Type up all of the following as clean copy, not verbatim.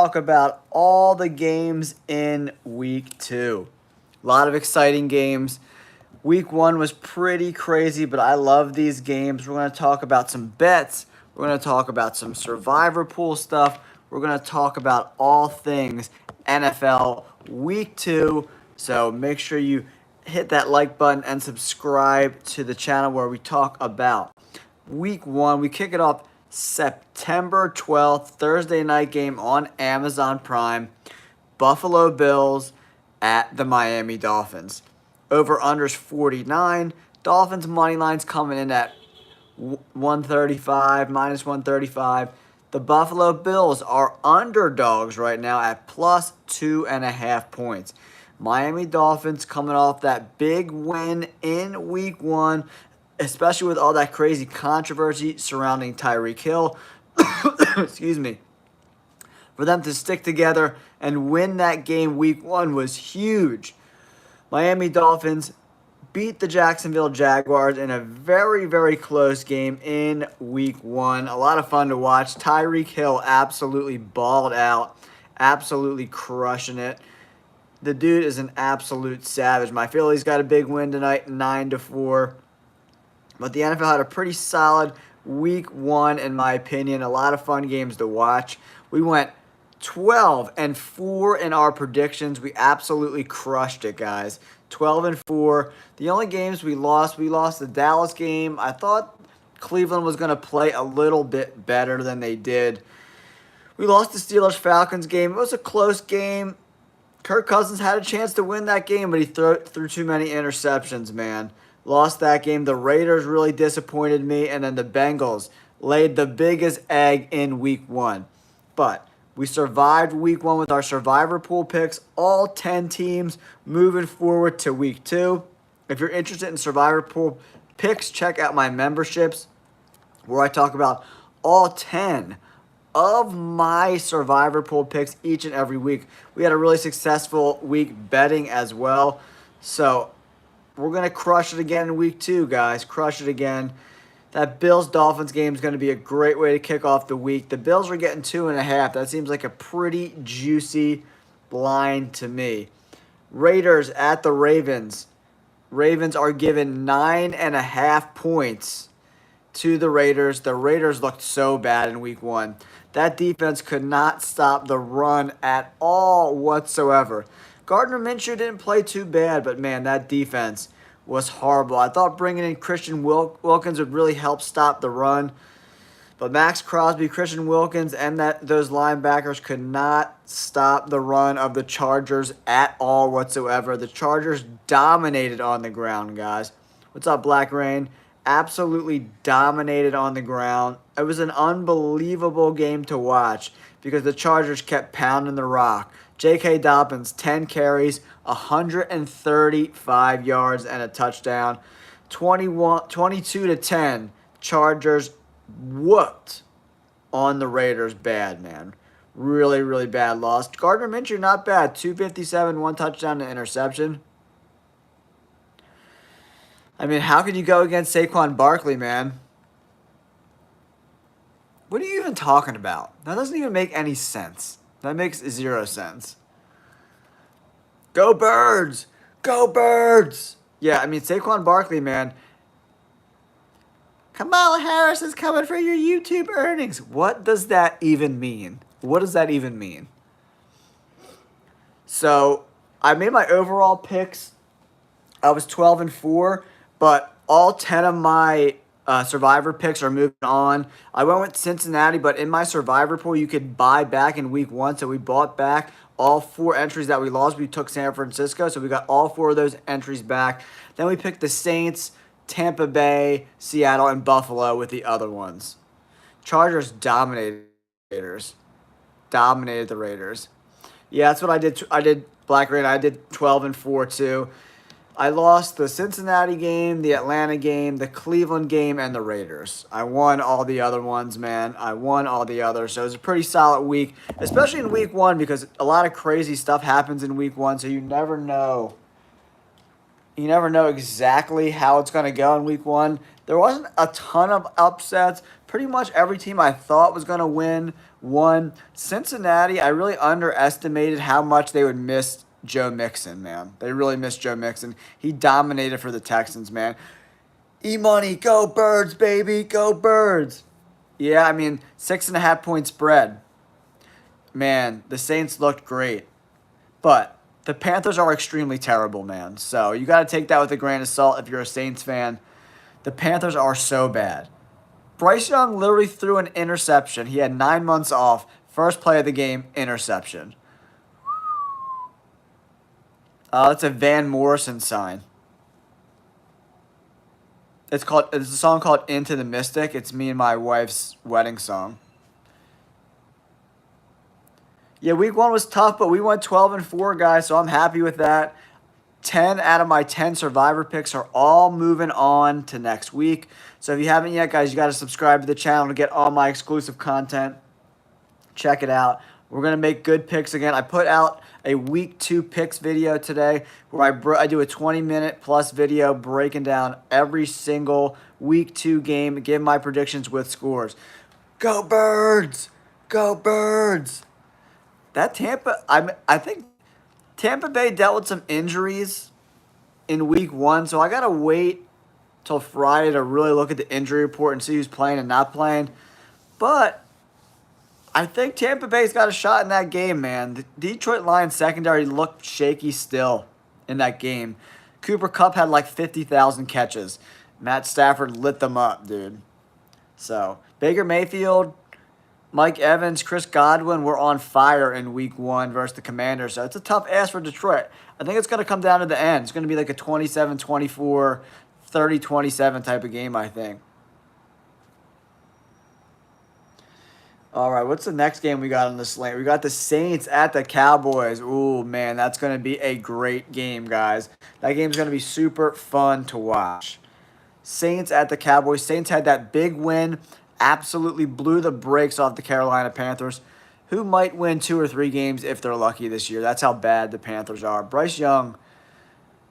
talk about all the games in week 2. A lot of exciting games. Week 1 was pretty crazy, but I love these games. We're going to talk about some bets. We're going to talk about some survivor pool stuff. We're going to talk about all things NFL week 2. So make sure you hit that like button and subscribe to the channel where we talk about week 1. We kick it off September 12th, Thursday night game on Amazon Prime. Buffalo Bills at the Miami Dolphins. Over-unders 49. Dolphins money line's coming in at 135, minus 135. The Buffalo Bills are underdogs right now at plus 2.5 points. Miami Dolphins coming off that big win in week 1, especially with all that crazy controversy surrounding Tyreek Hill. Excuse me. For them to stick together and win that game week 1 was huge. Miami Dolphins beat the Jacksonville Jaguars in a very, very close game in week 1. A lot of fun to watch. Tyreek Hill absolutely balled out, absolutely crushing it. The dude is an absolute savage. My Phillies got a big win tonight, 9-4. But the NFL had a pretty solid week 1, in my opinion. A lot of fun games to watch. We went 12-4 in our predictions. We absolutely crushed it, guys. 12-4. The only games we lost the Dallas game. I thought Cleveland was going to play a little bit better than they did. We lost the Steelers-Falcons game. It was a close game. Kirk Cousins had a chance to win that game, but he threw too many interceptions, man. Lost that game. The Raiders really disappointed me, and then the Bengals laid the biggest egg in week 1. But we survived week 1 with our survivor pool picks. All 10 teams moving forward to week 2. If you're interested in survivor pool picks, check out my memberships where I talk about all 10 of my survivor pool picks each and every week. We had a really successful week betting as well. So we're going to crush it again in week 2, guys. Crush it again. That Bills-Dolphins game is going to be a great way to kick off the week. The Bills are getting 2.5. That seems like a pretty juicy line to me. Raiders at the Ravens. Ravens are given 9.5 points to the Raiders. The Raiders looked so bad in week 1. That defense could not stop the run at all whatsoever. Gardner Minshew didn't play too bad, but man, that defense was horrible. I thought bringing in Christian Wilkins would really help stop the run. But Max Crosby, Christian Wilkins, and those linebackers could not stop the run of the Chargers at all whatsoever. The Chargers dominated on the ground, guys. What's up, Black Rain? Absolutely dominated on the ground. It was an unbelievable game to watch because the Chargers kept pounding the rock. J.K. Dobbins, 10 carries, 135 yards, and a touchdown. 22-10, Chargers whooped on the Raiders bad, man. Really, really bad loss. Gardner Minshew, not bad. 257, 1 touchdown and interception. I mean, how could you go against Saquon Barkley, man? What are you even talking about? That doesn't even make any sense. That makes 0 sense. Go Birds! Go Birds! Yeah, I mean, Saquon Barkley, man. Kamala Harris is coming for your YouTube earnings. What does that even mean? What does that even mean? So, I made my overall picks. I was 12-4, but all 10 of my survivor picks are moving on. I went with Cincinnati, but in my survivor pool, you could buy back in week 1. So we bought back all 4 entries that we lost. We took San Francisco, so we got all 4 of those entries back. Then we picked the Saints, Tampa Bay, Seattle, and Buffalo with the other ones. Chargers dominated the Raiders. Dominated the Raiders. Yeah, that's what I did. I did Black Rain. I did 12-4 too. I lost the Cincinnati game, the Atlanta game, the Cleveland game, and the Raiders. I won all the other ones, man. I won all the others. So it was a pretty solid week, especially in week 1 because a lot of crazy stuff happens in week 1, so you never know You never know exactly how it's going to go in week one. There wasn't a ton of upsets. Pretty much every team I thought was going to win won. Cincinnati, I really underestimated how much they would miss Joe Mixon, man. They really missed Joe Mixon. He dominated for the Texans, man. E-Money, go Birds, baby, go Birds. Yeah, I mean, 6.5 point spread. Man, the Saints looked great. But the Panthers are extremely terrible, man. So you got to take that with a grain of salt if you're a Saints fan. The Panthers are so bad. Bryce Young literally threw an interception. He had 9 months off. First play of the game, interception. It's a Van Morrison sign. It's a song called Into the Mystic. It's me and my wife's wedding song. Yeah, week one was tough, but we went 12-4, guys, so I'm happy with that. 10 out of my 10 survivor picks are all moving on to next week. So if you haven't yet, guys, you got to subscribe to the channel to get all my exclusive content. Check it out. We're going to make good picks again. I put out a week 2 picks video today where I do a 20-minute plus video breaking down every single week 2 game, give my predictions with scores. Go Birds! Go Birds! That I think Tampa Bay dealt with some injuries in week 1, so I got to wait till Friday to really look at the injury report and see who's playing and not playing. But I think Tampa Bay's got a shot in that game, man. The Detroit Lions secondary looked shaky still in that game. Cooper Kupp had like 50,000 catches. Matt Stafford lit them up, dude. So, Baker Mayfield, Mike Evans, Chris Godwin were on fire in week 1 versus the Commanders. So, it's a tough ask for Detroit. I think it's going to come down to the end. It's going to be like a 27-24, 30-27 type of game, I think. All right, what's the next game we got on the slate? We got the Saints at the Cowboys. Ooh, man, that's going to be a great game, guys. That game's going to be super fun to watch. Saints at the Cowboys. Saints had that big win, absolutely blew the brakes off the Carolina Panthers, who might win 2 or 3 games if they're lucky this year. That's how bad the Panthers are. Bryce Young,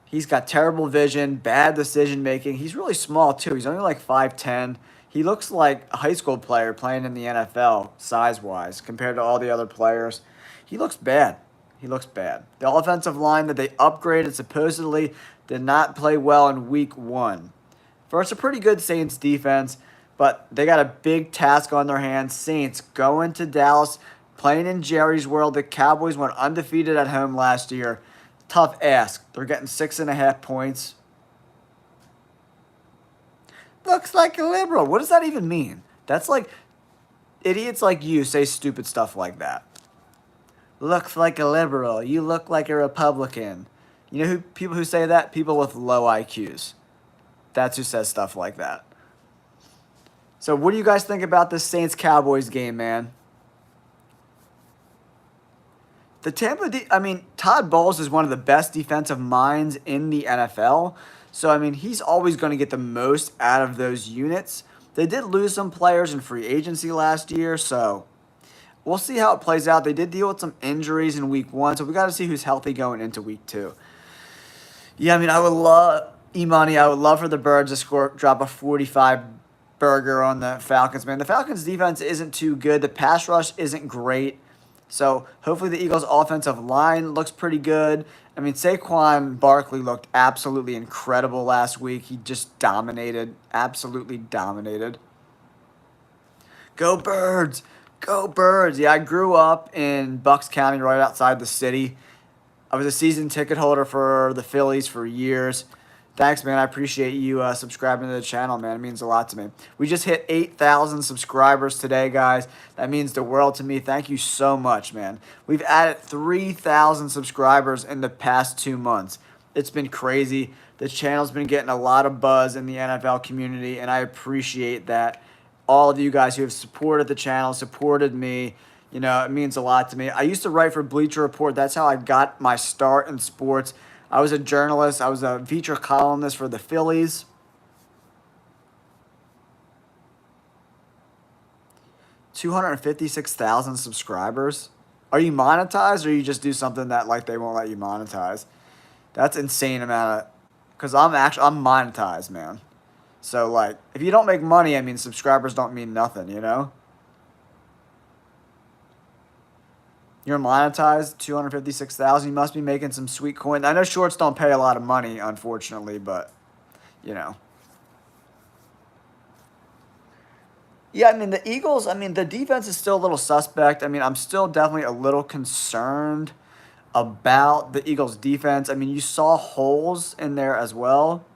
he's got terrible vision, bad decision-making. He's really small, too. He's only like 5'10". He looks like a high school player playing in the NFL, size-wise, compared to all the other players. He looks bad. He looks bad. The offensive line that they upgraded supposedly did not play well in week 1. First, a pretty good Saints defense, but they got a big task on their hands. Saints going to Dallas, playing in Jerry's World. The Cowboys went undefeated at home last year. Tough ask. They're getting 6.5 points. Looks like a liberal. What does that even mean? That's like idiots like you say stupid stuff like that. Looks like a liberal. You look like a Republican. You know who people who say that? People with low IQs. That's who says stuff like that. So what do you guys think about this Saints-Cowboys game, man? Todd Bowles is one of the best defensive minds in the NFL. So, he's always going to get the most out of those units. They did lose some players in free agency last year, so we'll see how it plays out. They did deal with some injuries in week 1, so we got to see who's healthy going into week 2. Yeah, I would love, Imani, I would love for the Birds to drop a 45 burger on the Falcons, man. The Falcons' defense isn't too good. The pass rush isn't great. So hopefully the Eagles' offensive line looks pretty good. Saquon Barkley looked absolutely incredible last week. He just dominated, absolutely dominated. Go Birds! Go Birds! Yeah, I grew up in Bucks County, right outside the city. I was a season ticket holder for the Phillies for years. Thanks, man. I appreciate you subscribing to the channel, man. It means a lot to me. We just hit 8,000 subscribers today, guys. That means the world to me. Thank you so much, man. We've added 3,000 subscribers in the past 2 months. It's been crazy. The channel's been getting a lot of buzz in the NFL community, and I appreciate that. All of you guys who have supported the channel, supported me, it means a lot to me. I used to write for Bleacher Report. That's how I got my start in sports. I was a journalist. I was a feature columnist for the Phillies. 256,000 subscribers. Are you monetized, or you just do something that they won't let you monetize? That's insane amount of because I'm monetized, man. So like, if you don't make money, I mean, subscribers don't mean nothing, you know. You're monetized, 256,000. You must be making some sweet coin. I know shorts don't pay a lot of money, unfortunately, but you know. Yeah, I mean the Eagles. I mean the defense is still a little suspect. I mean I'm still definitely a little concerned about the Eagles' defense. I mean you saw holes in there as well.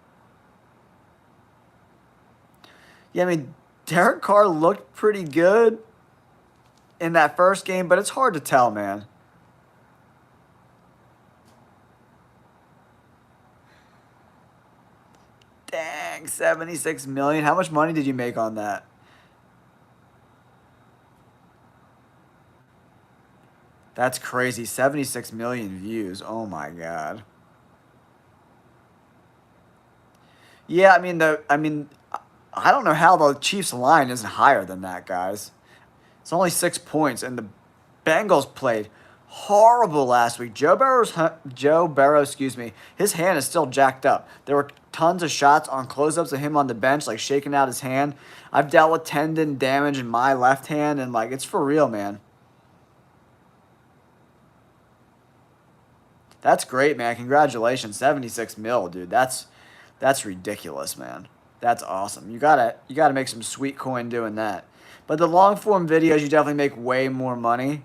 Yeah, I mean Derek Carr looked pretty good in that first game, but it's hard to tell, man. Dang, 76 million. How much money did you make on that? That's crazy. 76 million views. Oh my god. Yeah, I don't know how the Chiefs line isn't higher than that, guys. It's only 6 points, and the Bengals played horrible last week. Joe Burrow, excuse me, his hand is still jacked up. There were tons of shots on close-ups of him on the bench, like shaking out his hand. I've dealt with tendon damage in my left hand, and like it's for real, man. That's great, man. Congratulations, 76 mil, dude. That's ridiculous, man. That's awesome. You gotta make some sweet coin doing that. But the long form videos, you definitely make way more money.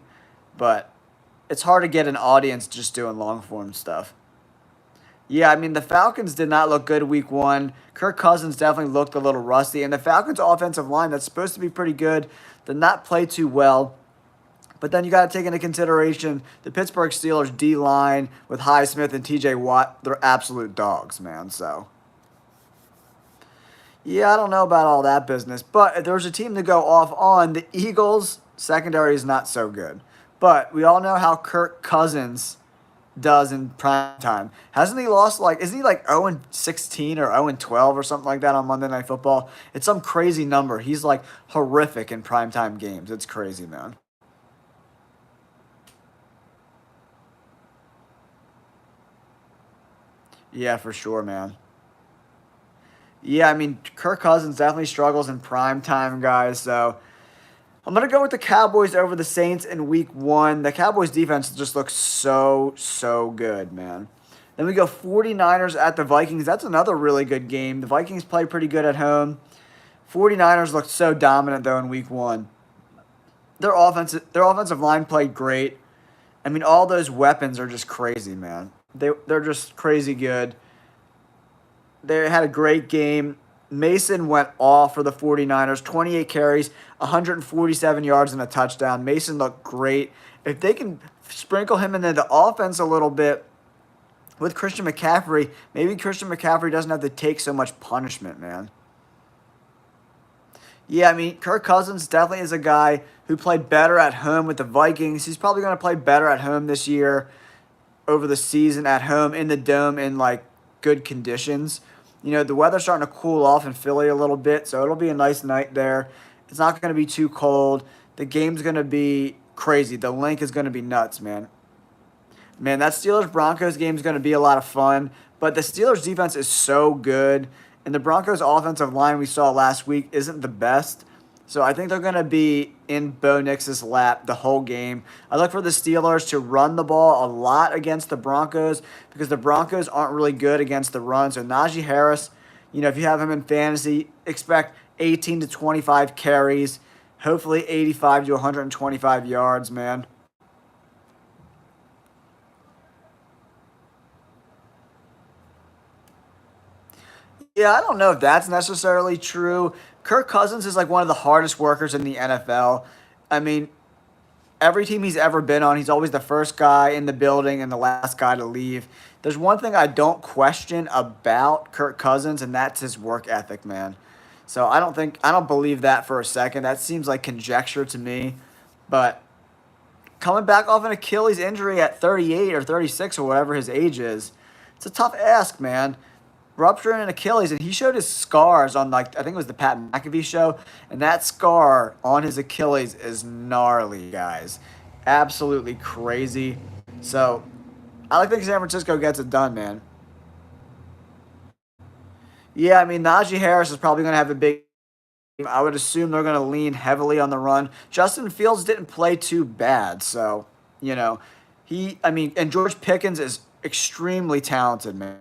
But it's hard to get an audience just doing long form stuff. Yeah, I mean the Falcons did not look good week one. Kirk Cousins definitely looked a little rusty, and the Falcons' offensive line that's supposed to be pretty good did not play too well. But then you got to take into consideration the Pittsburgh Steelers D line with Highsmith and T.J. Watt. They're absolute dogs, man. So yeah, I don't know about all that business. But if there's a team to go off on, the Eagles secondary is not so good. But we all know how Kirk Cousins does in prime time. Hasn't he lost like isn't he like 0 and 16 or 0 and 12 or something like that on Monday Night Football? It's some crazy number. He's like horrific in primetime games. It's crazy, man. Yeah, for sure, man. Yeah, I mean Kirk Cousins definitely struggles in prime time, guys. So I'm gonna go with the Cowboys over the Saints in week one. The Cowboys defense just looks so good, man. Then we go 49ers at the Vikings. That's another really good game. The Vikings play pretty good at home. 49ers looked so dominant though in week one. Their offensive line played great. I mean, all those weapons are just crazy, man. They're just crazy good. They had a great game. Mason went off for the 49ers, 28 carries, 147 yards, and a touchdown. Mason looked great. If they can sprinkle him into the offense a little bit with Christian McCaffrey, maybe Christian McCaffrey doesn't have to take so much punishment, man. Yeah, I mean, Kirk Cousins definitely is a guy who played better at home with the Vikings. He's probably going to play better at home this year over the season at home in the dome in like good conditions. You know, the weather's starting to cool off in Philly a little bit, so it'll be a nice night there. It's not going to be too cold. The game's going to be crazy. The link is going to be nuts, man. Man, that Steelers Broncos game is going to be a lot of fun, but the Steelers defense is so good, and the Broncos offensive line we saw last week isn't the best. So I think they're going to be in Bo Nix's lap the whole game. I look for the Steelers to run the ball a lot against the Broncos because the Broncos aren't really good against the run. So Najee Harris, you know, if you have him in fantasy, expect 18 to 25 carries, hopefully 85 to 125 yards, man. Yeah, I don't know if that's necessarily true. Kirk Cousins is like one of the hardest workers in the NFL. I mean, every team he's ever been on, he's always the first guy in the building and the last guy to leave. There's one thing I don't question about Kirk Cousins, and that's his work ethic, man. So I don't believe that for a second. That seems like conjecture to me. But coming back off an Achilles injury at 38 or 36 or whatever his age is, it's a tough ask, man. Rupturing an Achilles, and he showed his scars on like I think it was the Pat McAfee show, and that scar on his Achilles is gnarly, guys. Absolutely crazy. So I like think San Francisco gets it done, man. Yeah, I mean, Najee Harris is probably going to have a big game. I would assume they're going to lean heavily on the run. Justin Fields didn't play too bad, so, you know, I mean, and George Pickens is extremely talented, man.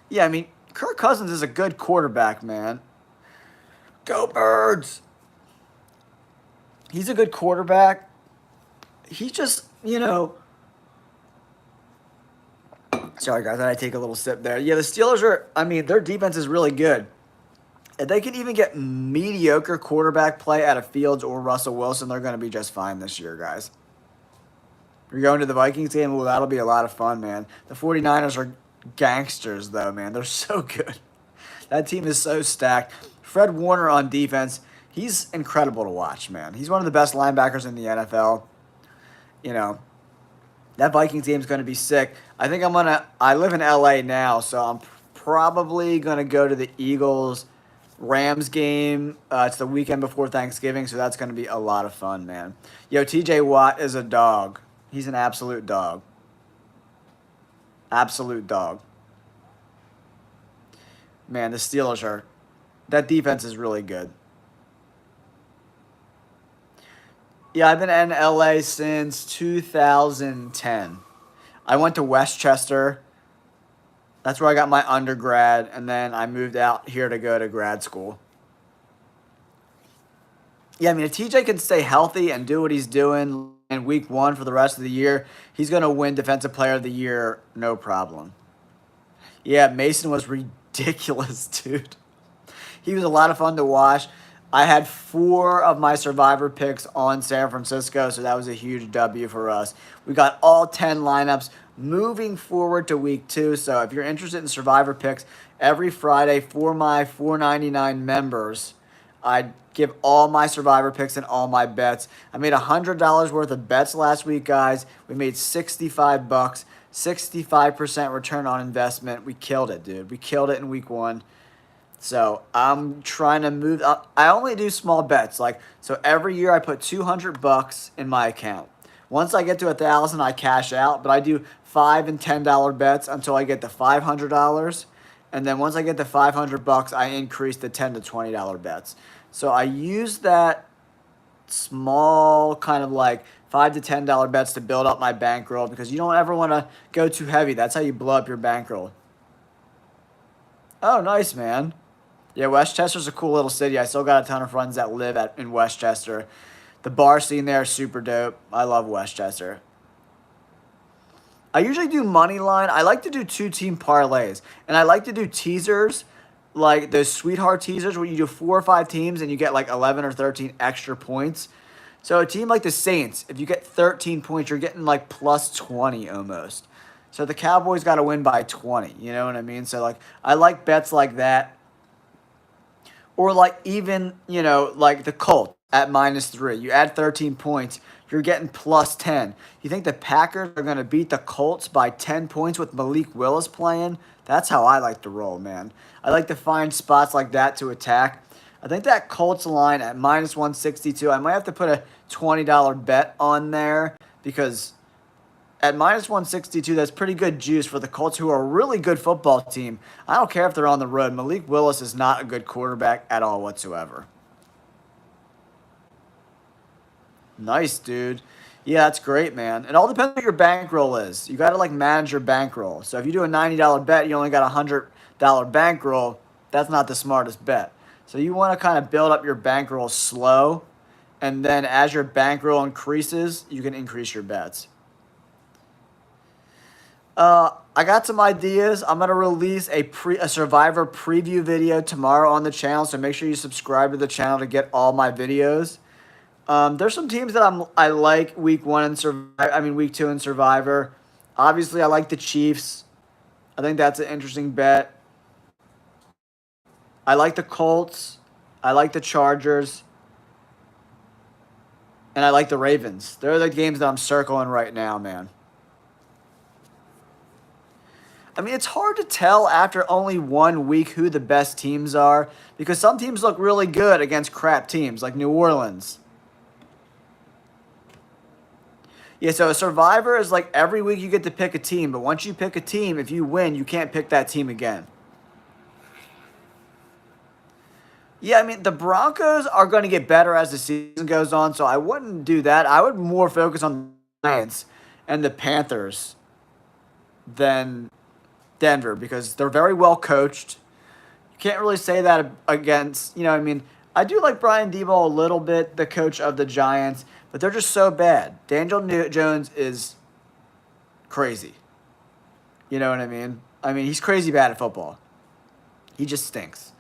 Yeah, I mean, Kirk Cousins is a good quarterback, man. Go Birds! He's a good quarterback. He just, sorry guys, I take a little sip there. Yeah, the Steelers are, I mean, their defense is really good. If they can even get mediocre quarterback play out of Fields or Russell Wilson, they're going to be just fine this year, guys. You're going to the Vikings game? Well, that'll be a lot of fun, man. The 49ers are gangsters, though, man. They're so good. That team is so stacked. Fred Warner on defense, he's incredible to watch, man. He's one of the best linebackers in the NFL. You know, that Vikings game is going to be sick. I think I live in LA now, so I'm probably going to go to the Eagles Rams game. It's the weekend before Thanksgiving, so that's going to be a lot of fun, man. Yo, TJ Watt is a dog. He's an absolute dog. Absolute dog. Man, the Steelers are. That defense is really good. Yeah, I've been in LA since 2010. I went to Westchester. That's where I got my undergrad, and then I moved out here to go to grad school. Yeah, I mean, if TJ can stay healthy and do what he's doing in week one for the rest of the year, he's going to win Defensive Player of the Year, no problem. Yeah, Mason was ridiculous, dude. He was a lot of fun to watch. I had 4 of my Survivor picks on San Francisco, so that was a huge W for us. We got all 10 lineups moving forward to week 2. So if you're interested in Survivor picks, every Friday for my $4.99 members, I give all my Survivor picks and all my bets. I made $100 worth of bets last week, guys. We made 65 bucks, 65% return on investment. We killed it, dude. We killed it in week 1. So I'm trying to move up. I only do small bets. So every year I put 200 bucks in my account. Once I get to 1,000, I cash out, but I do $5 and $10 bets until I get to $500. And then once I get to 500 bucks, I increase the $10 to $20 bets. So I use that small kind of like $5 to $10 bets to build up my bankroll, because you don't ever want to go too heavy. That's how you blow up your bankroll. Oh, nice, man. Yeah, Westchester's a cool little city. I still got a ton of friends that live in Westchester. The bar scene there is super dope. I love Westchester. I usually do money line. I like to do 2-team parlays, and I like to do teasers, like those sweetheart teasers where you do 4 or 5 teams and you get like 11 or 13 extra points. So a team like the Saints, if you get 13 points, you're getting like plus 20 almost. So the Cowboys got to win by 20. You know what I mean? So I like bets like that. Or like even, like the Colts at -3. You add 13 points, you're getting plus 10. You think the Packers are going to beat the Colts by 10 points with Malik Willis playing? That's how I like to roll, man. I like to find spots like that to attack. I think that Colts line at -162, I might have to put a $20 bet on there, because at -162, that's pretty good juice for the Colts, who are a really good football team. I don't care if they're on the road. Malik Willis is not a good quarterback at all whatsoever. Nice, dude. Yeah, that's great, man. It all depends what your bankroll is. You got to manage your bankroll. So if you do a $90 bet, you only got a $100 bankroll. That's not the smartest bet. So you want to kind of build up your bankroll slow, and then as your bankroll increases, you can increase your bets. I got some ideas. I'm going to release a Survivor preview video tomorrow on the channel, so make sure you subscribe to the channel to get all my videos. There's some teams that I like week 2 in Survivor. Obviously, I like the Chiefs. I think that's an interesting bet. I like the Colts. I like the Chargers. And I like the Ravens. They're the games that I'm circling right now, man. I mean, it's hard to tell after only 1 week who the best teams are, because some teams look really good against crap teams like New Orleans. Yeah, so a survivor is like every week you get to pick a team, but once you pick a team, if you win, you can't pick that team again. Yeah, I mean, the Broncos are going to get better as the season goes on, so I wouldn't do that. I would more focus on the Giants and the Panthers than Denver because they're very well coached. You can't really say that against, I mean, I do like Brian Debo a little bit, the coach of the Giants, but they're just so bad. Daniel Jones is crazy. You know what I mean? I mean, he's crazy bad at football. He just stinks.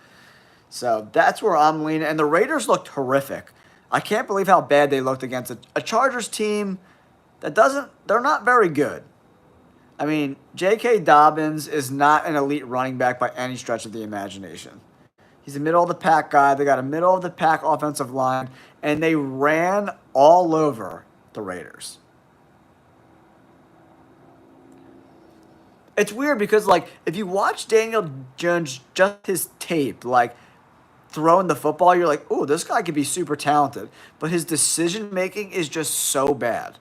So that's where I'm leaning. And the Raiders looked horrific. I can't believe how bad they looked against a Chargers team that they're not very good. I mean, J.K. Dobbins is not an elite running back by any stretch of the imagination. He's a middle of the pack guy. They got a middle of the pack offensive line, and they ran all over the Raiders. It's weird because, like, if you watch Daniel Jones, just his tape, like, throwing the football, you're like, oh, this guy could be super talented. But his decision making is just so bad.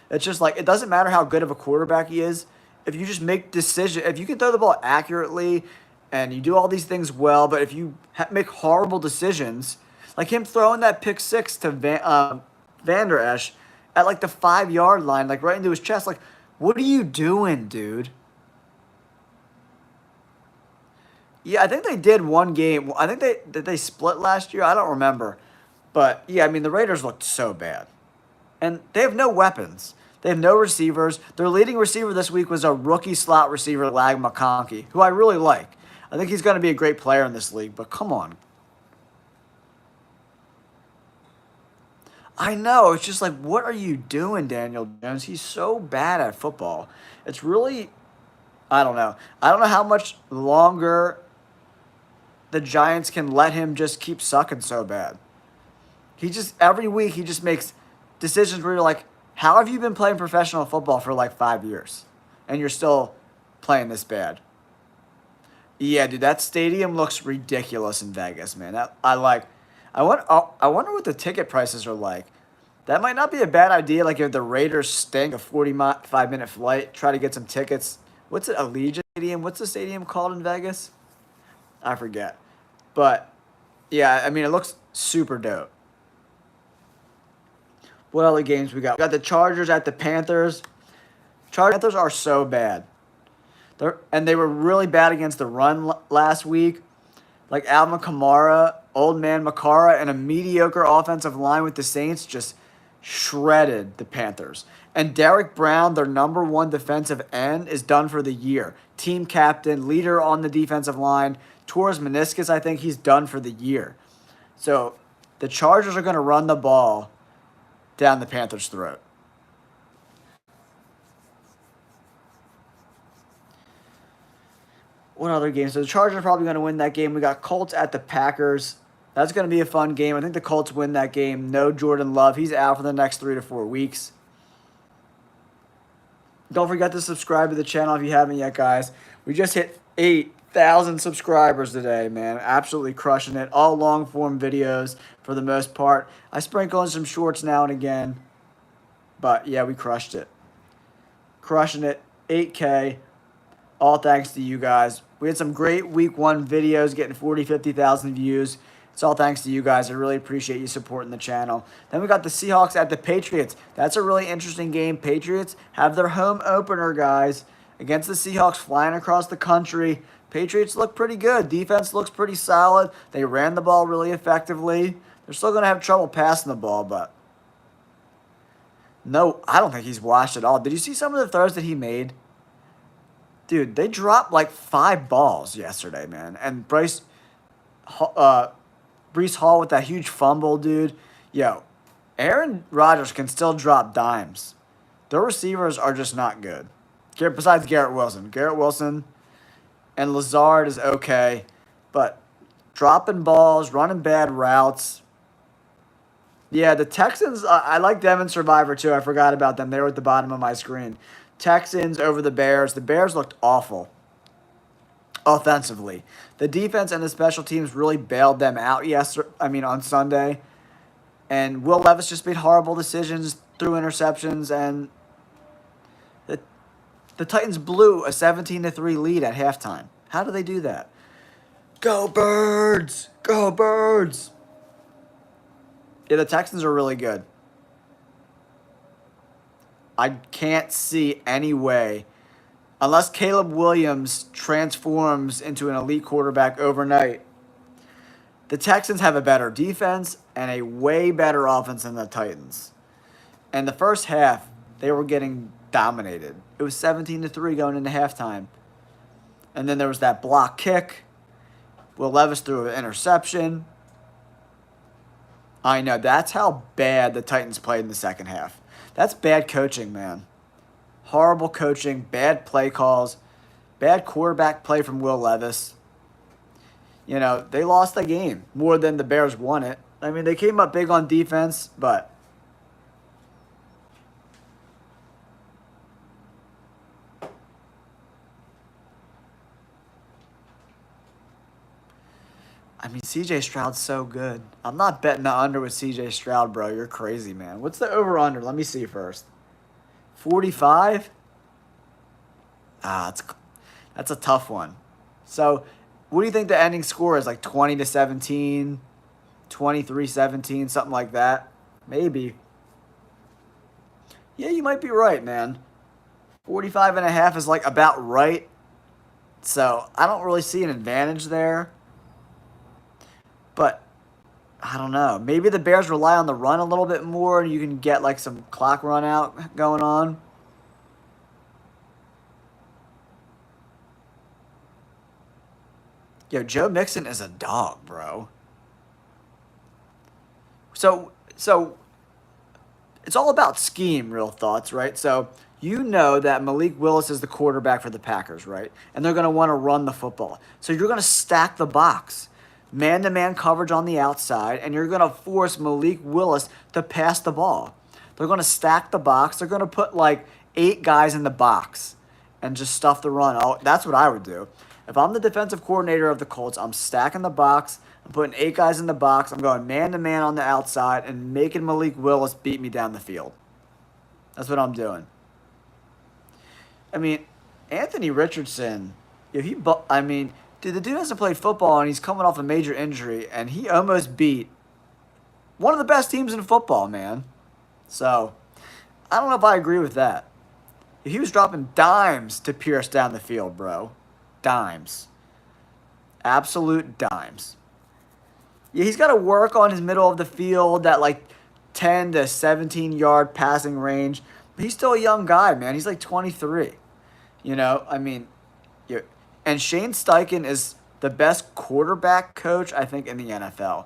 It's just like, it doesn't matter how good of a quarterback he is. If you just make decisions, if you can throw the ball accurately and you do all these things well, but if you make horrible decisions, like him throwing that pick six to Vander Esch at like the 5 yard line, like right into his chest, like, what are you doing, dude? Yeah, I think they did one game. I think they split last year. I don't remember. But yeah, I mean the Raiders looked so bad. And they have no weapons. They have no receivers. Their leading receiver this week was a rookie slot receiver, Lag McConkey, who I really like. I think he's going to be a great player in this league, but come on. I know. It's just like, what are you doing, Daniel Jones? He's so bad at football. It's really, I don't know. I don't know how much longer the Giants can let him just keep sucking so bad. Every week, he just makes decisions where you're like, how have you been playing professional football for like 5 years and you're still playing this bad? Yeah, dude, that stadium looks ridiculous in Vegas, man. I wonder what the ticket prices are like. That might not be a bad idea. Like if the Raiders stink a 45-minute flight, try to get some tickets. What's it, Allegiant Stadium? What's the stadium called in Vegas? I forget. But yeah, I mean, it looks super dope. What other games we got? We got the Chargers at the Panthers. Panthers are so bad. They were really bad against the run last week. Like Alvin Kamara, old man Makara, and a mediocre offensive line with the Saints just shredded the Panthers. And Derek Brown, their number one defensive end, is done for the year. Team captain, leader on the defensive line. Tore his meniscus, I think he's done for the year. So the Chargers are going to run the ball down the Panthers' throat. What other games? So the Chargers are probably going to win that game. We got Colts at the Packers. That's going to be a fun game. I think the Colts win that game. No Jordan Love. He's out for the next 3 to 4 weeks. Don't forget to subscribe to the channel if you haven't yet, guys. We just hit 8,000 subscribers today, man. Absolutely crushing it. All long-form videos for the most part. I sprinkle in some shorts now and again. But, yeah, we crushed it. Crushing it. 8K. All thanks to you guys. We had some great week 1 videos getting 40, 50,000 views. It's all thanks to you guys. I really appreciate you supporting the channel. Then we got the Seahawks at the Patriots. That's a really interesting game. Patriots have their home opener, guys, against the Seahawks flying across the country. Patriots look pretty good. Defense looks pretty solid. They ran the ball really effectively. They're still going to have trouble passing the ball, but no, I don't think he's washed at all. Did you see some of the throws that he made? Dude, they dropped like 5 balls yesterday, man. And Breece Hall with that huge fumble, dude. Yo, Aaron Rodgers can still drop dimes. Their receivers are just not good. Besides Garrett Wilson. Garrett Wilson and Lazard is okay. But dropping balls, running bad routes. Yeah, the Texans, I like them in Survivor too. I forgot about them. They were at the bottom of my screen. Texans over the Bears. The Bears looked awful offensively. The defense and the special teams really bailed them out on Sunday. And Will Levis just made horrible decisions, threw interceptions, and The Titans blew a 17-3 lead at halftime. How do they do that? Go Birds! Go Birds! Yeah, the Texans are really good. I can't see any way, unless Caleb Williams transforms into an elite quarterback overnight. The Texans have a better defense and a way better offense than the Titans. And the first half, they were getting dominated. It was 17-3 going into halftime. And then there was that block kick. Will Levis threw an interception. I know, that's how bad the Titans played in the second half. That's bad coaching, man. Horrible coaching, bad play calls, bad quarterback play from Will Levis. You know, they lost the game more than the Bears won it. I mean, they came up big on defense, but I mean, CJ Stroud's so good. I'm not betting the under with CJ Stroud, bro. You're crazy, man. What's the over-under? Let me see first. 45? That's a tough one. So, what do you think the ending score is? Like 20-17, 23-17, something like that? Maybe. Yeah, you might be right, man. 45.5 is like about right. So, I don't really see an advantage there. But I don't know. Maybe the Bears rely on the run a little bit more and you can get like some clock run out going on. Yo, Joe Mixon is a dog, bro. So it's all about scheme, real thoughts, right? So you know that Malik Willis is the quarterback for the Packers, right? And they're going to want to run the football. So you're going to stack the box. Man-to-man coverage on the outside, and you're going to force Malik Willis to pass the ball. They're going to stack the box. They're going to put like 8 guys in the box and just stuff the run. Oh, that's what I would do. If I'm the defensive coordinator of the Colts, I'm stacking the box. I'm putting 8 guys in the box. I'm going man-to-man on the outside and making Malik Willis beat me down the field. That's what I'm doing. I mean, Anthony Richardson, dude, the dude hasn't played football, and he's coming off a major injury, and he almost beat one of the best teams in football, man. So, I don't know if I agree with that. He was dropping dimes to Pierce down the field, bro. Dimes. Absolute dimes. Yeah, he's got to work on his middle of the field, that like 10 to 17-yard passing range. But he's still a young guy, man. He's like 23. You know, I mean, and Shane Steichen is the best quarterback coach, I think, in the NFL.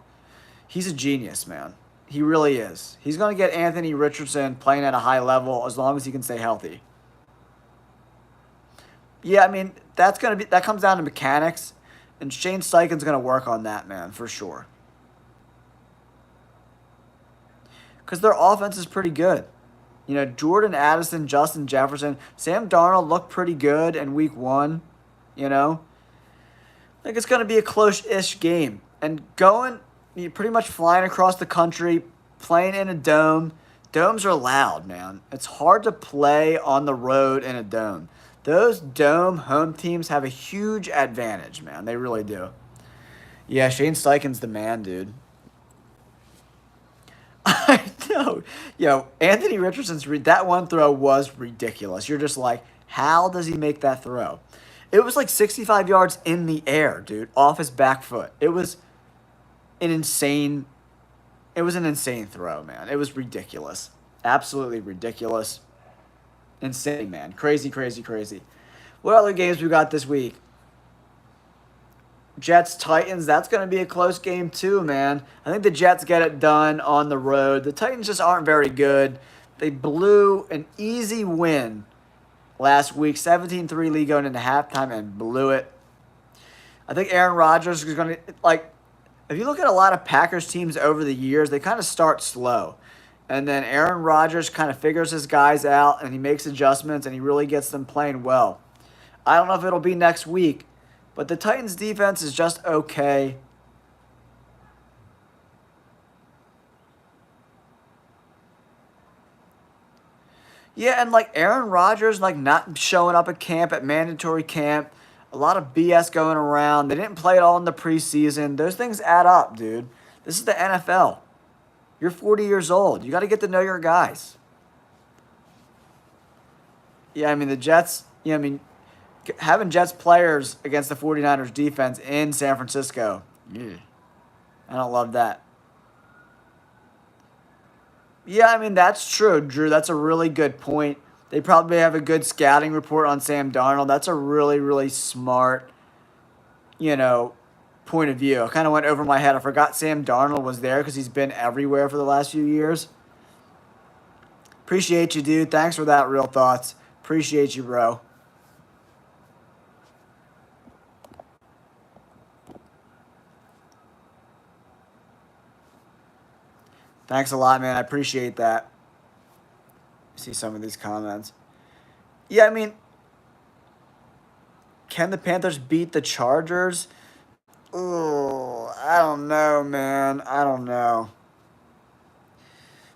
He's a genius, man. He really is. He's going to get Anthony Richardson playing at a high level as long as he can stay healthy. Yeah, I mean, that comes down to mechanics, and Shane Steichen's going to work on that, man, for sure. Because their offense is pretty good. You know, Jordan Addison, Justin Jefferson, Sam Darnold looked pretty good in week 1. You know, I think it's going to be a close-ish game. And you're pretty much flying across the country, playing in a dome. Domes are loud, man. It's hard to play on the road in a dome. Those dome home teams have a huge advantage, man. They really do. Yeah, Shane Steichen's the man, dude. I know. Yo, Anthony Richardson's that one throw was ridiculous. You're just like, how does he make that throw? It was like 65 yards in the air, dude, off his back foot. It was an insane throw, man. It was ridiculous. Absolutely ridiculous. Insane, man. Crazy, crazy, crazy. What other games we got this week? Jets, Titans, that's going to be a close game too, man. I think the Jets get it done on the road. The Titans just aren't very good. They blew an easy win last week, 17-3 lead going into halftime, and blew it. I think Aaron Rodgers is going to, like, if you look at a lot of Packers teams over the years, they kind of start slow. And then Aaron Rodgers kind of figures his guys out, and he makes adjustments, and he really gets them playing well. I don't know if it'll be next week, but the Titans' defense is just okay. Yeah, and like Aaron Rodgers, like not showing up at camp, at mandatory camp, a lot of BS going around. They didn't play it all in the preseason. Those things add up, dude. This is the NFL. You're 40 years old. You got to get to know your guys. Yeah, I mean, the Jets, yeah, I mean, having Jets players against the 49ers defense in San Francisco, yeah, I don't love that. Yeah, I mean, that's true, Drew. That's a really good point. They probably have a good scouting report on Sam Darnold. That's a really, really smart, you know, point of view. I kind of went over my head. I forgot Sam Darnold was there because he's been everywhere for the last few years. Appreciate you, dude. Thanks for that, real thoughts. Appreciate you, bro. Thanks a lot, man. I appreciate that. See some of these comments. Yeah, I mean, can the Panthers beat the Chargers? Oh, I don't know, man. I don't know.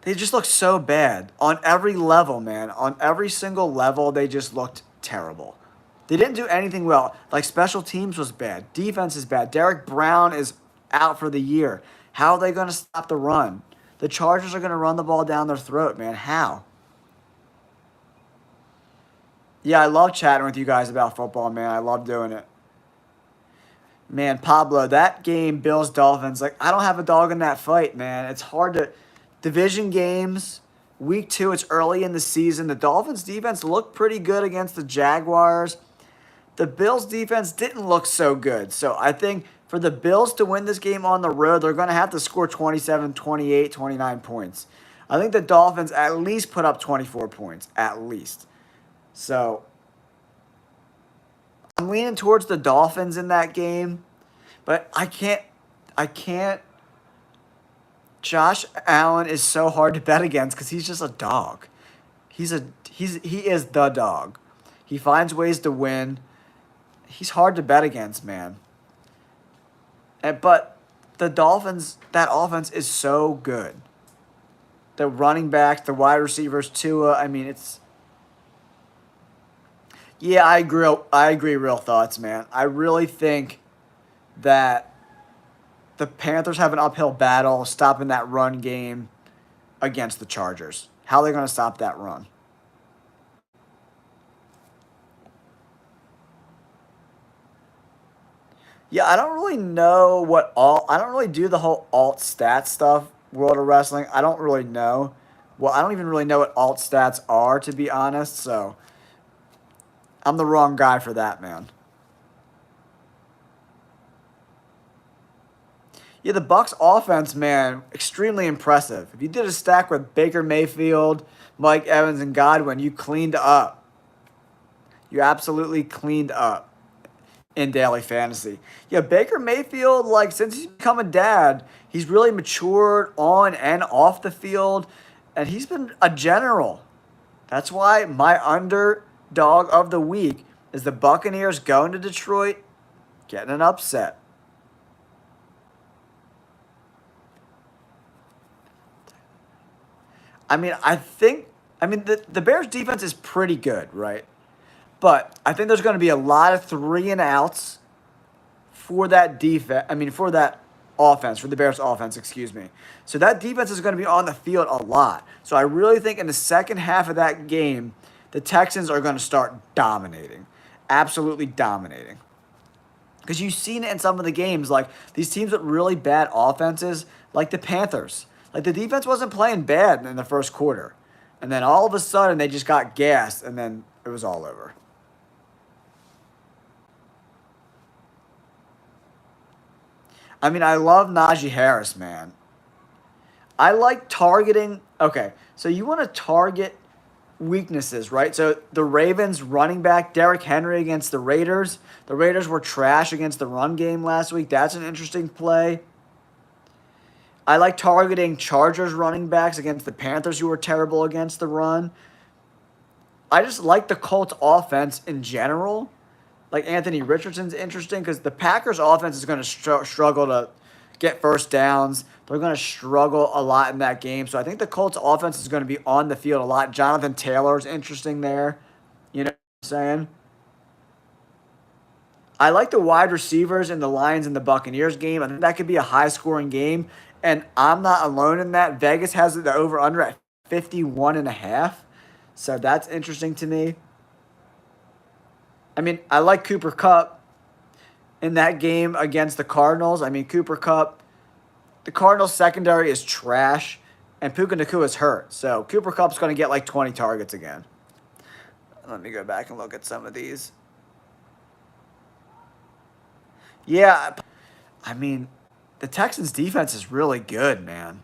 They just look so bad on every level, man. On every single level, they just looked terrible. They didn't do anything well. Like special teams was bad. Defense is bad. Derek Brown is out for the year. How are they going to stop the run? The Chargers are going to run the ball down their throat, man. How? Yeah, I love chatting with you guys about football, man. I love doing it. Man, Pablo, that game, Bills Dolphins, like I don't have a dog in that fight, man. It's hard to division games, week 2, it's early in the season. The Dolphins defense looked pretty good against the Jaguars. The Bills defense didn't look so good. So I think for the Bills to win this game on the road, they're going to have to score 27, 28, 29 points. I think the Dolphins at least put up 24 points, at least. So I'm leaning towards the Dolphins in that game, but I can't. Josh Allen is so hard to bet against because he's just a dog. He is the dog. He finds ways to win. He's hard to bet against, man. But the Dolphins, that offense is so good. The running backs, the wide receivers, Tua. I mean, it's. Yeah, I agree. I agree. Real thoughts, man. I really think that the Panthers have an uphill battle stopping that run game against the Chargers. How are they going to stop that run? Yeah, I don't really know what all. I don't really do the whole alt stat stuff. World of Wrestling. I don't really know. Well, I don't even really know what alt stats are, to be honest. So I'm the wrong guy for that, man. Yeah, the Bucks offense, man, extremely impressive. If you did a stack with Baker Mayfield, Mike Evans, and Godwin, you cleaned up. You absolutely cleaned up in daily fantasy. Yeah, Baker Mayfield, like since he's become a dad, he's really matured on and off the field, and he's been a general. That's why my underdog of the week is the Buccaneers going to Detroit, getting an upset. The Bears defense is pretty good, right? But I think there's going to be a lot of 3-and-outs for that defense. For that offense, for the Bears offense, excuse me. So that defense is going to be on the field a lot. So I really think in the second half of that game, the Texans are going to start dominating. Absolutely dominating. Because you've seen it in some of the games, like these teams with really bad offenses, like the Panthers. Like the defense wasn't playing bad in the first quarter. And then all of a sudden they just got gassed and then it was all over. I love Najee Harris, man. I like targeting. Okay, so you want to target weaknesses, right? So the Ravens running back Derrick Henry against the Raiders. The Raiders were trash against the run game last week. That's an interesting play. I like targeting Chargers running backs against the Panthers, who were terrible against the run. I just like the Colts offense in general. Like Anthony Richardson's interesting because the Packers offense is going to struggle to get first downs. They're going to struggle a lot in that game. So I think the Colts offense is going to be on the field a lot. Jonathan Taylor is interesting there. You know what I'm saying? I like the wide receivers in the Lions and the Buccaneers game. I think that could be a high-scoring game. And I'm not alone in that. Vegas has the over-under at 51.5. So that's interesting to me. I mean, I like Cooper Kupp in that game against the Cardinals. I mean, Cooper Kupp, the Cardinals secondary is trash, and Puka Nacua is hurt. So Cooper Kupp's going to get like 20 targets again. Let me go back and look at some of these. Yeah, I mean, the Texans' defense is really good, man.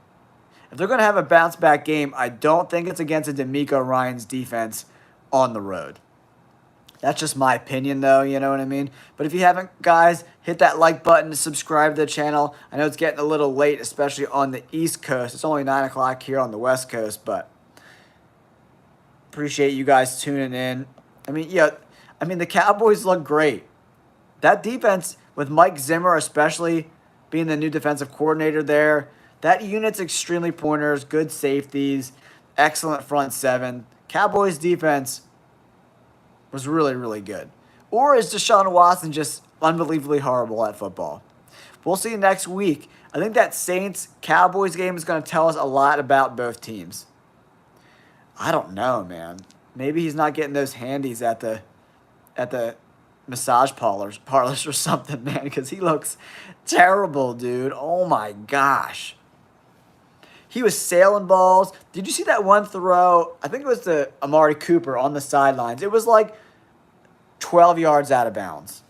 If they're going to have a bounce-back game, I don't think it's against a D'Amico Ryans defense on the road. That's just my opinion, though, you know what I mean? But if you haven't, guys, hit that like button to subscribe to the channel. I know it's getting a little late, especially on the East Coast. It's only 9 o'clock here on the West Coast, but appreciate you guys tuning in. I mean, yeah, the Cowboys look great. That defense, with Mike Zimmer especially being the new defensive coordinator there, that unit's extremely pointers, good safeties, excellent front seven. Cowboys defense was really, really good. Or is Deshaun Watson just unbelievably horrible at football? We'll see next week. I think that Saints-Cowboys game is going to tell us a lot about both teams. I don't know, man. Maybe he's not getting those handies at the massage parlors or something, man, because he looks terrible, dude. Oh, my gosh. He was sailing balls. Did you see that one throw? I think it was to Amari Cooper on the sidelines. It was like 12 yards out of bounds.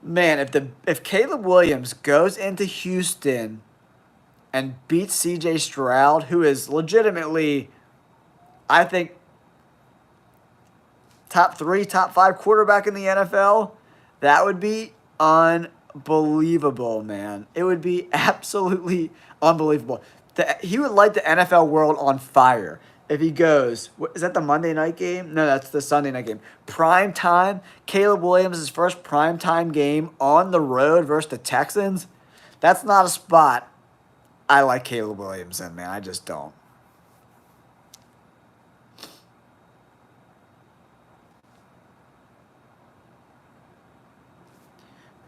Man, if Caleb Williams goes into Houston and beats C.J. Stroud, who is legitimately, I think, top 3, top 5 quarterback in the NFL, that would be unbelievable, man. It would be absolutely unbelievable. He would light the NFL world on fire if he goes. Is that the Monday night game? No, that's the Sunday night game. Prime time. Caleb Williams' first prime time game on the road versus the Texans. That's not a spot I like Caleb Williams in, man. I just don't.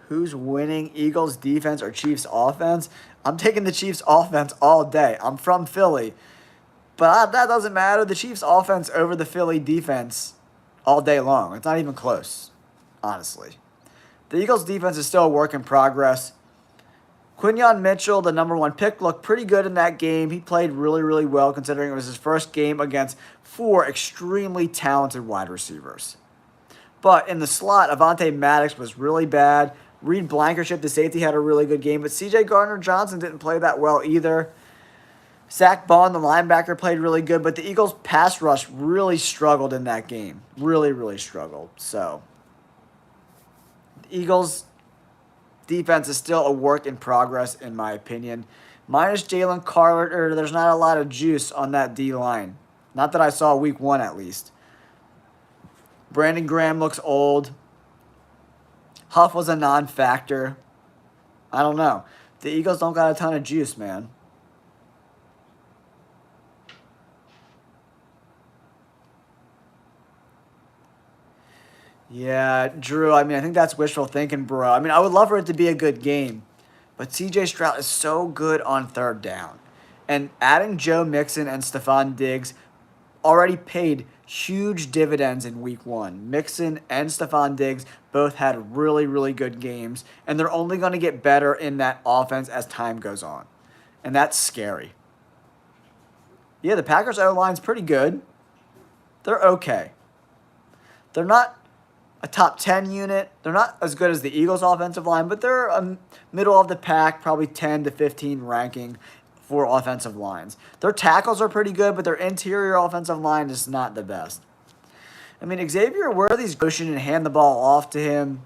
Who's winning, Eagles defense or Chiefs offense? I'm taking the Chiefs offense all day. I'm from Philly. But that doesn't matter. The Chiefs offense over the Philly defense all day long. It's not even close, honestly. The Eagles defense is still a work in progress. Quinyon Mitchell, the #1 pick, looked pretty good in that game. He played really, really well considering it was his first game against 4 extremely talented wide receivers. But in the slot, Avonte Maddox was really bad. Reed Blankenship, the safety, had a really good game. But C.J. Gardner-Johnson didn't play that well either. Zach Bond, the linebacker, played really good. But the Eagles' pass rush really struggled in that game. Really, really struggled. So, the Eagles' defense is still a work in progress, in my opinion. Minus Jalen Carter, there's not a lot of juice on that D-line. Not that I saw week 1, at least. Brandon Graham looks old. Huff was a non-factor. I don't know. The Eagles don't got a ton of juice, man. Yeah, Drew, I think that's wishful thinking, bro. I would love for it to be a good game. But C.J. Stroud is so good on third down. And adding Joe Mixon and Stephon Diggs already paid huge dividends in week 1. Mixon and Stephon Diggs both had really, really good games. And they're only going to get better in that offense as time goes on. And that's scary. Yeah, the Packers' O-line's pretty good. They're okay. They're not a top 10 unit. They're not as good as the Eagles' offensive line, but they're a middle of the pack, probably 10 to 15 ranking for offensive lines. Their tackles are pretty good, but their interior offensive line is not the best. Xavier Worthy's motion and hand the ball off to him,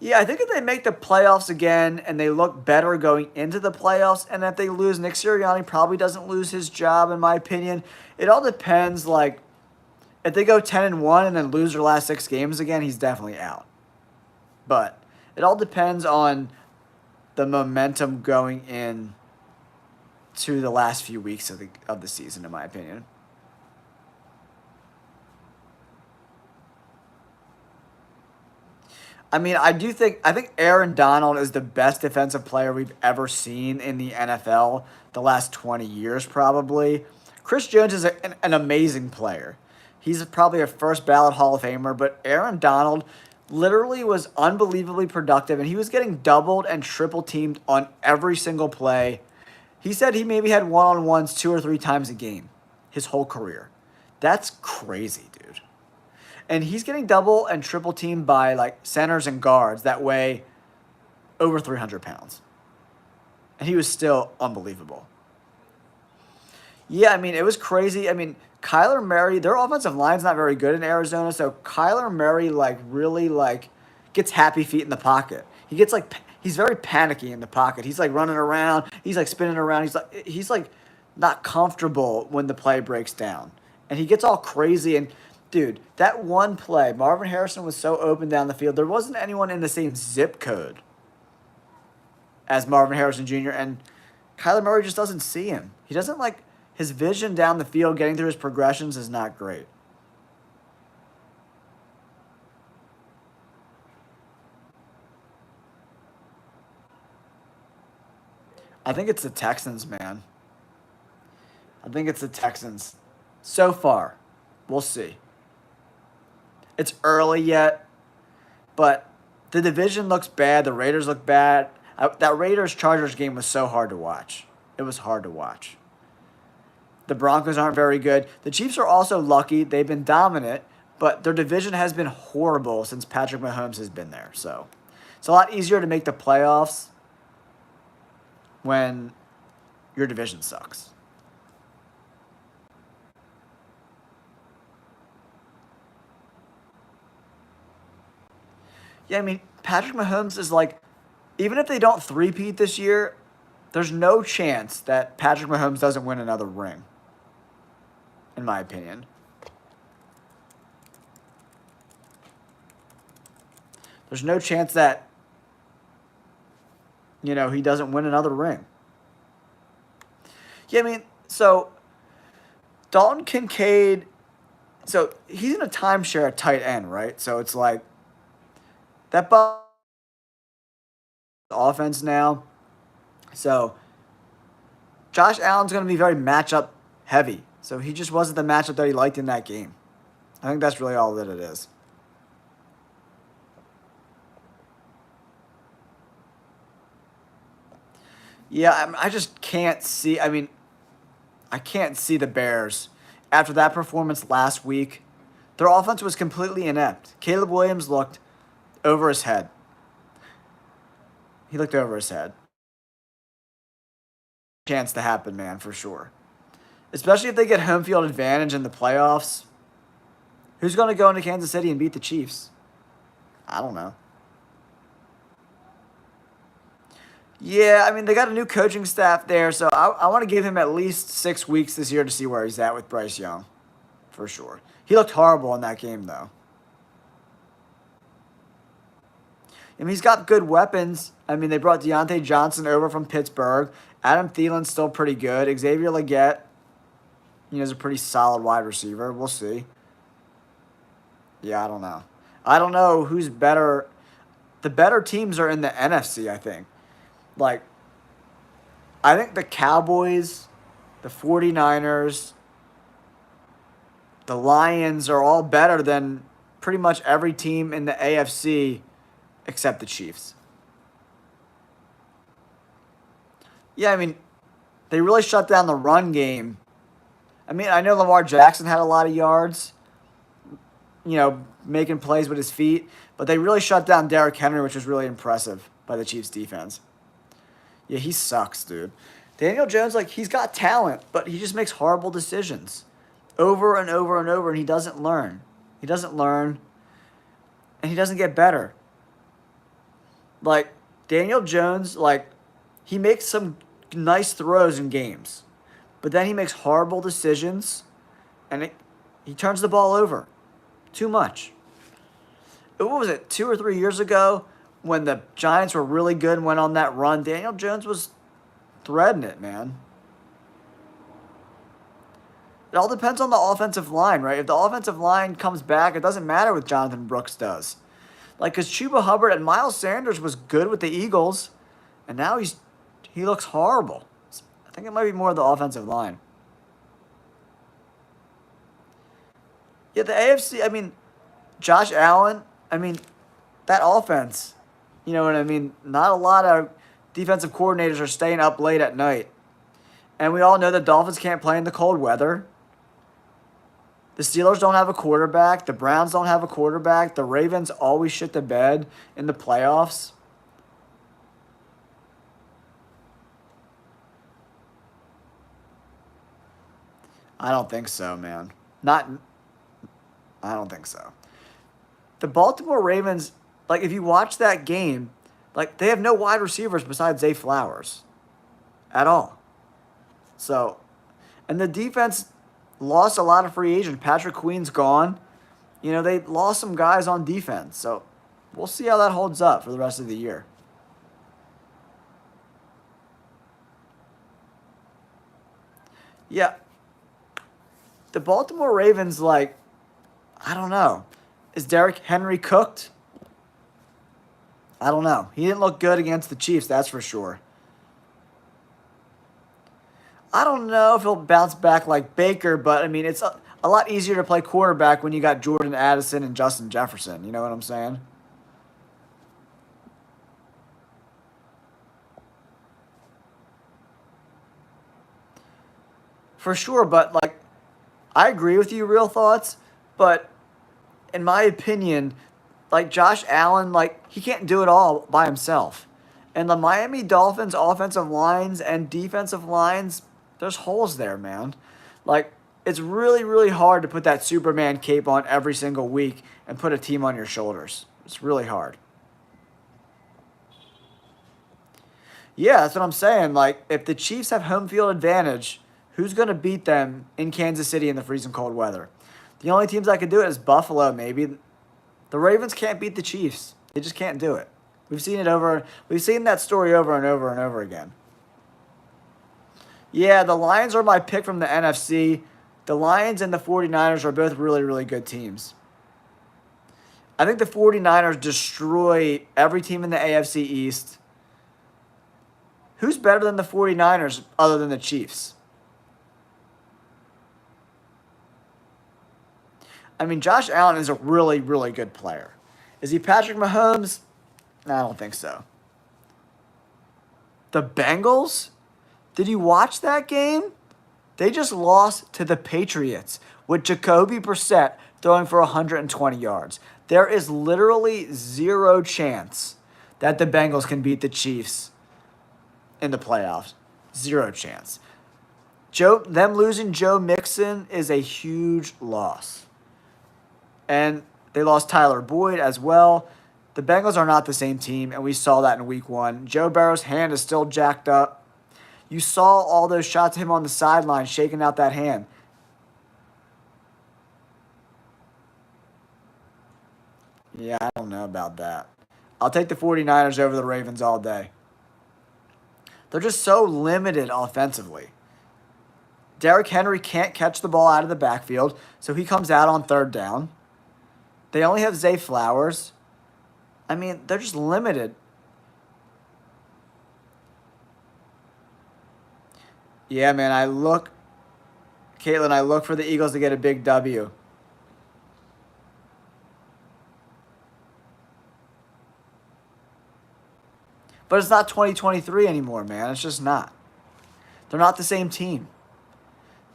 Yeah, I think if they make the playoffs again and they look better going into the playoffs, and if they lose, Nick Sirianni probably doesn't lose his job, in my opinion. It all depends. Like, if they go 10-1 and then lose their last 6 games again, he's definitely out. But it all depends on the momentum going in to the last few weeks of the season, in my opinion. I mean, I think Aaron Donald is the best defensive player we've ever seen in the NFL the last 20 years, probably. Chris Jones is an amazing player. He's probably a first ballot Hall of Famer, but Aaron Donald literally was unbelievably productive, and he was getting doubled and triple teamed on every single play. He said he maybe had one on ones 2 or 3 times a game his whole career. That's crazy, dude. And he's getting double and triple teamed by like centers and guards that weigh over 300 pounds. And he was still unbelievable. Yeah, I mean, it was crazy. I mean, Kyler Murray, their offensive line's not very good in Arizona, so Kyler Murray like really like gets happy feet in the pocket. He gets like he's very panicky in the pocket. He's like running around, he's like spinning around. He's like not comfortable when the play breaks down. And he gets all crazy and dude, that one play, Marvin Harrison was so open down the field. There wasn't anyone in the same zip code as Marvin Harrison Jr. and Kyler Murray just doesn't see him. He doesn't like his vision down the field, getting through his progressions is not great. I think it's the Texans, man. I think it's the Texans. So far, we'll see. It's early yet, but the division looks bad. The Raiders look bad. That Raiders-Chargers game was so hard to watch. It was hard to watch. The Broncos aren't very good. The Chiefs are also lucky. They've been dominant, but their division has been horrible since Patrick Mahomes has been there. So it's a lot easier to make the playoffs when your division sucks. Yeah, I mean, Patrick Mahomes is like, even if they don't three-peat this year, there's no chance that Patrick Mahomes doesn't win another ring, in my opinion. There's no chance that, he doesn't win another ring. Yeah, I mean, so Dalton Kincaid, so he's in a timeshare at tight end, right? So it's like that offense now. So Josh Allen's going to be very matchup heavy. So he just wasn't the matchup that he liked in that game. I think that's really all that it is. Yeah, I just can't see. I mean, I can't see the Bears after that performance last week. Their offense was completely inept. Caleb Williams looked over his head. He looked over his head. Chance to happen, man, for sure. Especially if they get home field advantage in the playoffs. Who's going to go into Kansas City and beat the Chiefs? I don't know. Yeah, I mean, they got a new coaching staff there, so I want to give him at least 6 weeks this year to see where he's at with Bryce Young, for sure. He looked horrible in that game, though. I mean, he's got good weapons. I mean, they brought Deontay Johnson over from Pittsburgh. Adam Thielen's still pretty good. Xavier Legette, is a pretty solid wide receiver. We'll see. Yeah, I don't know. I don't know who's better. The better teams are in the NFC, I think. Like, I think the Cowboys, the 49ers, the Lions are all better than pretty much every team in the AFC except the Chiefs. Yeah, I mean, they really shut down the run game. I mean, I know Lamar Jackson had a lot of yards, making plays with his feet, but they really shut down Derrick Henry, which was really impressive by the Chiefs' defense. Yeah, he sucks, dude. Daniel Jones, he's got talent, but he just makes horrible decisions over and over and over, and he doesn't learn. He doesn't learn, and he doesn't get better. Like, Daniel Jones, like, he makes some nice throws in games, but then he makes horrible decisions, and he turns the ball over too much. What was it, 2 or 3 years ago when the Giants were really good and went on that run? Daniel Jones was threading it, man. It all depends on the offensive line, right? If the offensive line comes back, it doesn't matter what Jonathan Brooks does. Like, because Chuba Hubbard and Miles Sanders was good with the Eagles, and now he looks horrible. I think it might be more of the offensive line. Yeah, the AFC, I mean, Josh Allen, I mean, that offense, you know what I mean? Not a lot of defensive coordinators are staying up late at night. And we all know the Dolphins can't play in the cold weather. The Steelers don't have a quarterback. The Browns don't have a quarterback. The Ravens always shit the bed in the playoffs. I don't think so, man. I don't think so. The Baltimore Ravens, like, if you watch that game, like, they have no wide receivers besides Zay Flowers at all. So, and the defense lost a lot of free agents. Patrick Queen's gone. You know, they lost some guys on defense. So, we'll see how that holds up for the rest of the year. Yeah. The Baltimore Ravens, like, I don't know. Is Derrick Henry cooked? I don't know. He didn't look good against the Chiefs, that's for sure. I don't know if he'll bounce back like Baker, but I mean, it's a lot easier to play quarterback when you got Jordan Addison and Justin Jefferson. You know what I'm saying? For sure, but like, I agree with you, Real Thoughts, but in my opinion, like Josh Allen, like he can't do it all by himself. And the Miami Dolphins offensive lines and defensive lines, there's holes there, man. Like it's really, really hard to put that Superman cape on every single week and put a team on your shoulders. It's really hard. Yeah, that's what I'm saying. Like if the Chiefs have home field advantage, who's going to beat them in Kansas City in the freezing cold weather? The only teams that could do it is Buffalo, maybe. The Ravens can't beat the Chiefs. They just can't do it. We've seen that story over and over and over again. Yeah, the Lions are my pick from the NFC. The Lions and the 49ers are both really, really good teams. I think the 49ers destroy every team in the AFC East. Who's better than the 49ers other than the Chiefs? I mean, Josh Allen is a really, really good player. Is he Patrick Mahomes? No, I don't think so. The Bengals? Did you watch that game? They just lost to the Patriots with Jacoby Brissett throwing for 120 yards. There is literally zero chance that the Bengals can beat the Chiefs in the playoffs. Zero chance. Them losing Joe Mixon is a huge loss. And they lost Tyler Boyd as well. The Bengals are not the same team, and we saw that in week one. Joe Burrow's hand is still jacked up. You saw all those shots of him on the sideline shaking out that hand. Yeah, I don't know about that. I'll take the 49ers over the Ravens all day. They're just so limited offensively. Derrick Henry can't catch the ball out of the backfield, so he comes out on third down. They only have Zay Flowers. I mean, they're just limited. Yeah, man, Caitlin, I look for the Eagles to get a big W. But it's not 2023 anymore, man. It's just not. They're not the same team.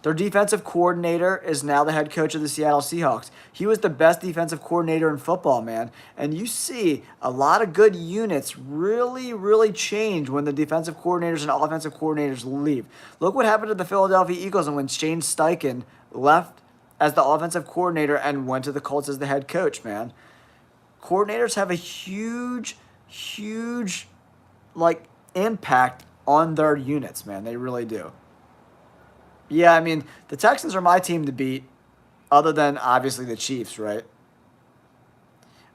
Their defensive coordinator is now the head coach of the Seattle Seahawks. He was the best defensive coordinator in football, man. And you see a lot of good units really, really change when the defensive coordinators and offensive coordinators leave. Look what happened to the Philadelphia Eagles and when Shane Steichen left as the offensive coordinator and went to the Colts as the head coach, man. Coordinators have a huge huge, like, impact on their units, man. They really do. Yeah, I mean, the Texans are my team to beat, other than obviously the Chiefs, right?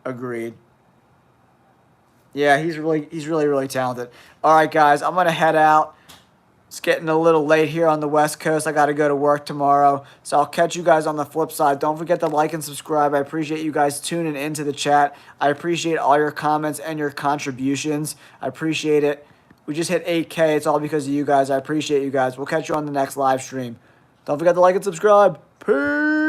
Agreed. Yeah, he's really talented. All right, guys, I'm gonna head out. It's getting a little late here on the West Coast. I got to go to work tomorrow. So I'll catch you guys on the flip side. Don't forget to like and subscribe. I appreciate you guys tuning into the chat. I appreciate all your comments and your contributions. I appreciate it. We just hit 8K. It's all because of you guys. I appreciate you guys. We'll catch you on the next live stream. Don't forget to like and subscribe. Peace.